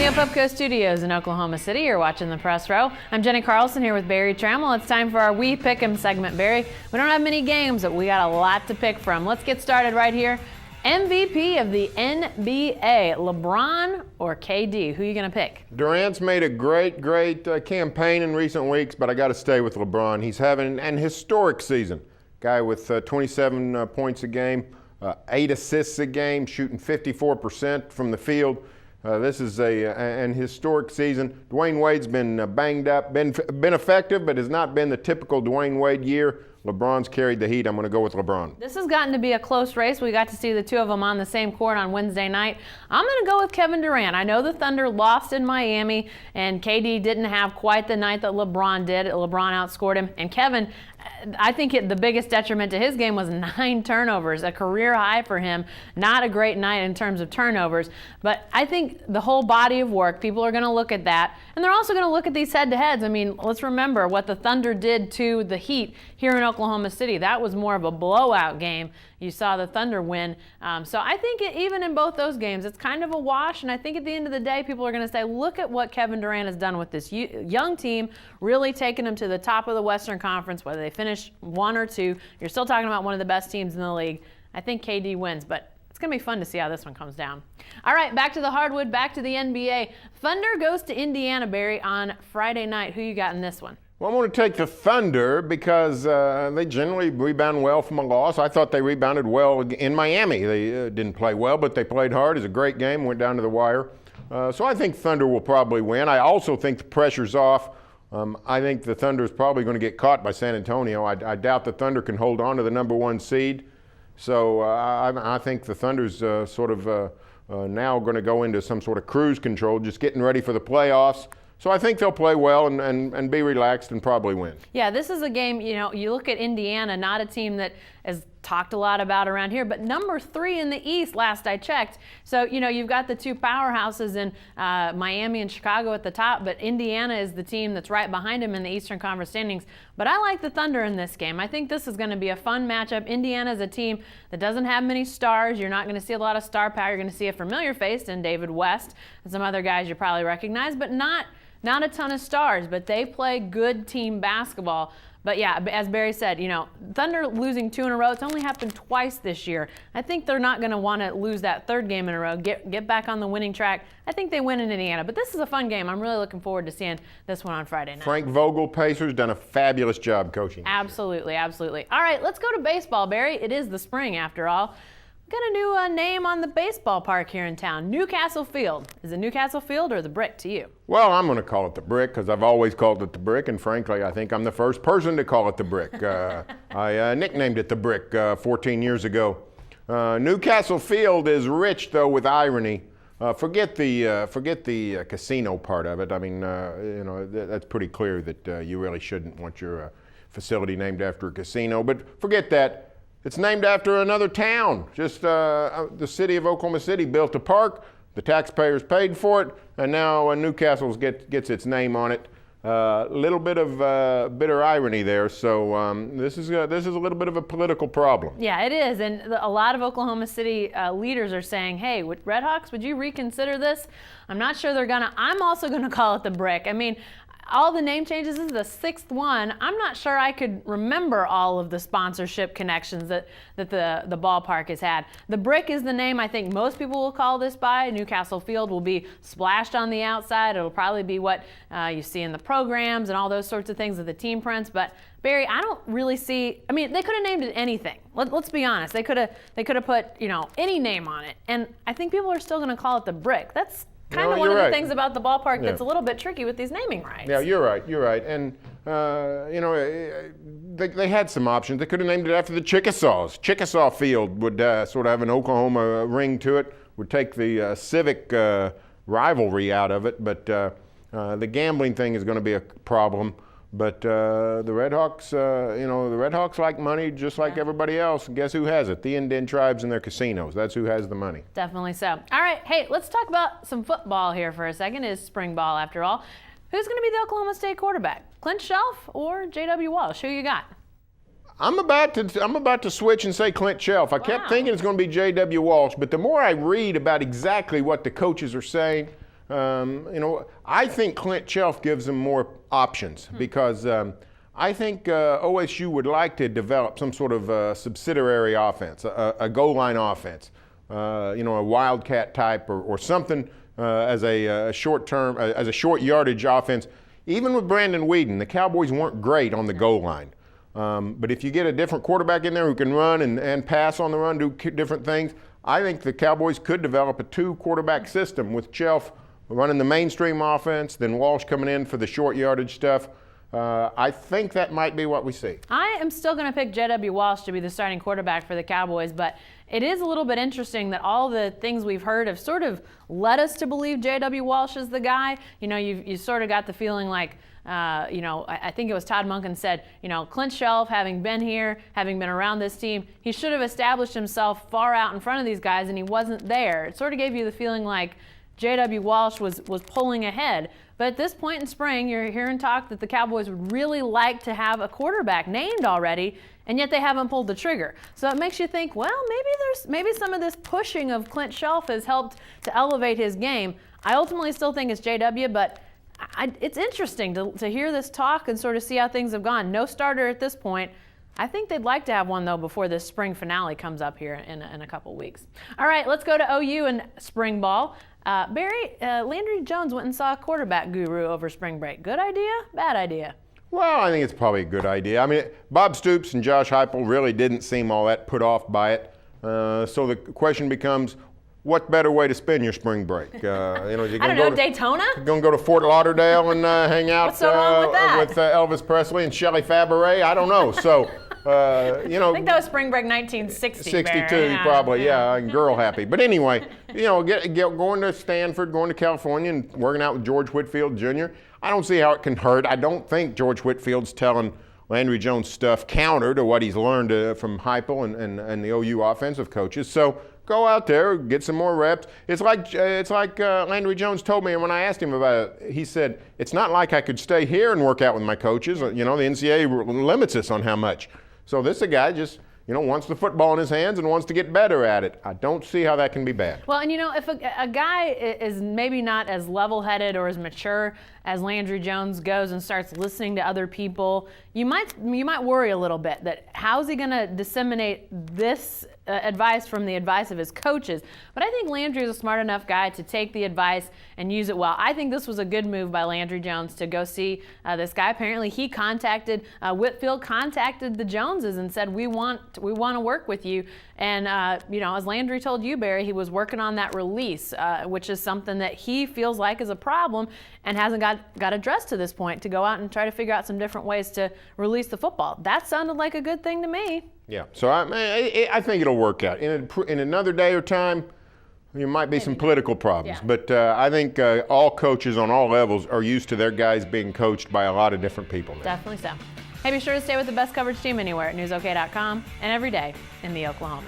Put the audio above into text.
the Up Coast Studios in Oklahoma City, you're watching the Press Row. I'm Jenni Carlson here with Barry Tramel. It's time for our We Pick 'em segment, Barry. We don't have many games, but we got a lot to pick from. Let's get started right here. MVP of the NBA, LeBron or KD? Who are you going to pick? Durant's made a great campaign in recent weeks, but I got to stay with LeBron. He's having an historic season. Guy with 27 points a game, 8 assists a game, shooting 54% from the field. This is an historic season. Dwayne Wade's been banged up, been effective, but has not been the typical Dwayne Wade year. LeBron's carried the heat. I'm going to go with LeBron. This has gotten to be a close race. We got to see the two of them on the same court on Wednesday night. I'm going to go with Kevin Durant. I know the Thunder lost in Miami, and KD didn't have quite the night that LeBron did. LeBron outscored him. And Kevin, I think the biggest detriment to his game was 9 turnovers, a career high for him. Not a great night in terms of turnovers, but I think the whole body of work, people are going to look at that, and they're also going to look at these head-to-heads. I mean, let's remember what the Thunder did to the Heat here in Oklahoma City. That was more of a blowout game. You saw the Thunder win. So I think even in both those games, it's kind of a wash, and I think at the end of the day, people are going to say, look at what Kevin Durant has done with this young team, really taking them to the top of the Western Conference, whether they finish 1 or 2. You're still talking about one of the best teams in the league. I think KD wins, but it's going to be fun to see how this one comes down. All right, back to the hardwood, back to the NBA. Thunder goes to Indiana, Barry, on Friday night. Who you got in this one? Well, I'm going to take the Thunder because they generally rebound well from a loss. I thought they rebounded well in Miami. They didn't play well, but they played hard. It was a great game, went down to the wire. So I think Thunder will probably win. I also think the pressure's off. I think the Thunder is probably going to get caught by San Antonio. I doubt the Thunder can hold on to the number 1 seed. So I think the Thunder's now going to go into some sort of cruise control, just getting ready for the playoffs. So I think they'll play well and be relaxed and probably win. Yeah, this is a game, you look at Indiana, not a team that is talked a lot about around here, but number 3 in the East last I checked. So, you've got the 2 powerhouses in Miami and Chicago at the top, but Indiana is the team that's right behind them in the Eastern Conference standings. But I like the Thunder in this game. I think this is going to be a fun matchup. Indiana is a team that doesn't have many stars. You're not going to see a lot of star power. You're going to see a familiar face in David West and some other guys you probably recognize, but not a ton of stars, but they play good team basketball. But yeah, as Barry said, Thunder losing 2 in a row, it's only happened twice this year. I think they're not going to want to lose that 3rd game in a row, get back on the winning track. I think they win in Indiana, but this is a fun game. I'm really looking forward to seeing this one on Friday night. Frank Vogel, Pacers, done a fabulous job coaching. Absolutely, absolutely. All right, let's go to baseball, Barry. It is the spring after all. Got a new name on the baseball park here in town, Newcastle Field. Is it Newcastle Field or the Brick to you? Well, I'm going to call it the Brick because I've always called it the Brick, and frankly, I think I'm the first person to call it the Brick. I nicknamed it the Brick 14 years ago. Newcastle Field is rich, though, with irony. Forget the casino part of it. I mean, that's pretty clear that you really shouldn't want your facility named after a casino. But forget that. It's named after another town. Just the city of Oklahoma City built a park. The taxpayers paid for it, and now Newcastle gets its name on it. Little bit of bitter irony there. So this is a little bit of a political problem. Yeah, it is, and a lot of Oklahoma City leaders are saying, "Hey, Redhawks, would you reconsider this?" I'm not sure they're gonna. I'm also gonna call it the Brick. I mean, all the name changes, this is the 6th one. I'm not sure I could remember all of the sponsorship connections that the ballpark has had. The Brick is the name I think most people will call this by. Newcastle Field will be splashed on the outside. It'll probably be what you see in the programs and all those sorts of things with the team prints. But Barry, I don't really see. I mean, they could have named it anything. Let's be honest. They could have put any name on it, and I think people are still going to call it the Brick. That's kind of one of the things about the ballpark that's a little bit tricky with these naming rights. Yeah, you're right. And, they had some options. They could have named it after the Chickasaws. Chickasaw Field would sort of have an Oklahoma ring to it, would take the civic rivalry out of it, but the gambling thing is going to be a problem. But the Redhawks, the Redhawks like money just like everybody else. And guess who has it? The Indian tribes and their casinos. That's who has the money. Definitely so. All right, hey, let's talk about some football here for a second. It is spring ball after all. Who's going to be the Oklahoma State quarterback? Clint Chelf or J.W. Walsh? Who you got? I'm about to switch and say Clint Chelf. I kept thinking it's going to be J.W. Walsh, but the more I read about exactly what the coaches are saying, I think Clint Chelf gives them more options because I think OSU would like to develop some sort of subsidiary offense, a goal line offense, a wildcat type or something as a short yardage offense. Even with Brandon Whedon, the Cowboys weren't great on the goal line. But if you get a different quarterback in there who can run and pass on the run, do different things, I think the Cowboys could develop a 2-quarterback system with Chelf running the mainstream offense, then Walsh coming in for the short yardage stuff. I think that might be what we see. I am still going to pick J.W. Walsh to be the starting quarterback for the Cowboys, but it is a little bit interesting that all the things we've heard have sort of led us to believe J.W. Walsh is the guy. You sort of got the feeling like, I think it was Todd Monken said, Clint Chelf, having been here, having been around this team, he should have established himself far out in front of these guys, and he wasn't there. It sort of gave you the feeling like J.W. Walsh was pulling ahead. But at this point in spring, you're hearing talk that the Cowboys would really like to have a quarterback named already, and yet they haven't pulled the trigger. So it makes you think, well, maybe some of this pushing of Clint Chelf has helped to elevate his game. I ultimately still think it's J.W., but it's interesting to hear this talk and sort of see how things have gone. No starter at this point. I think they'd like to have one, though, before this spring finale comes up here in a couple weeks. All right, let's go to OU and spring ball. Barry, Landry Jones went and saw a quarterback guru over spring break. Good idea? Bad idea? Well, I think it's probably a good idea. I mean, Bob Stoops and Josh Heupel really didn't seem all that put off by it. So the question becomes, what better way to spend your spring break? I don't know, Daytona? You're going to go to Fort Lauderdale and hang out What's so wrong with that? with Elvis Presley and Shelley Fabaret? I don't know. So, I think that was spring break 1960. 62, probably, yeah, and girl happy. But anyway, going to Stanford, going to California, and working out with George Whitfield Jr., I don't see how it can hurt. I don't think George Whitfield's telling Landry Jones stuff counter to what he's learned from Heupel and the OU offensive coaches. So go out there, get some more reps. It's like Landry Jones told me when I asked him about it. He said, it's not like I could stay here and work out with my coaches. The NCAA limits us on how much. So this is a guy just wants the football in his hands and wants to get better at it. I don't see how that can be bad. Well, and if a guy is maybe not as level-headed or as mature as Landry Jones goes and starts listening to other people, you might worry a little bit that how's he going to disseminate this advice from the advice of his coaches. But I think Landry is a smart enough guy to take the advice and use it well. I think this was a good move by Landry Jones to go see this guy. Apparently he Whitfield contacted the Joneses and said, we want to work with you. And, as Landry told you, Barry, he was working on that release, which is something that he feels like is a problem and hasn't got addressed to this point, to go out and try to figure out some different ways to release the football. That sounded like a good thing to me. Yeah, so I think it'll work out. In another day or time, there might be some political problems. Yeah. But I think all coaches on all levels are used to their guys being coached by a lot of different people now. Definitely so. Hey, be sure to stay with the best coverage team anywhere at newsok.com and every day in the Oklahoman.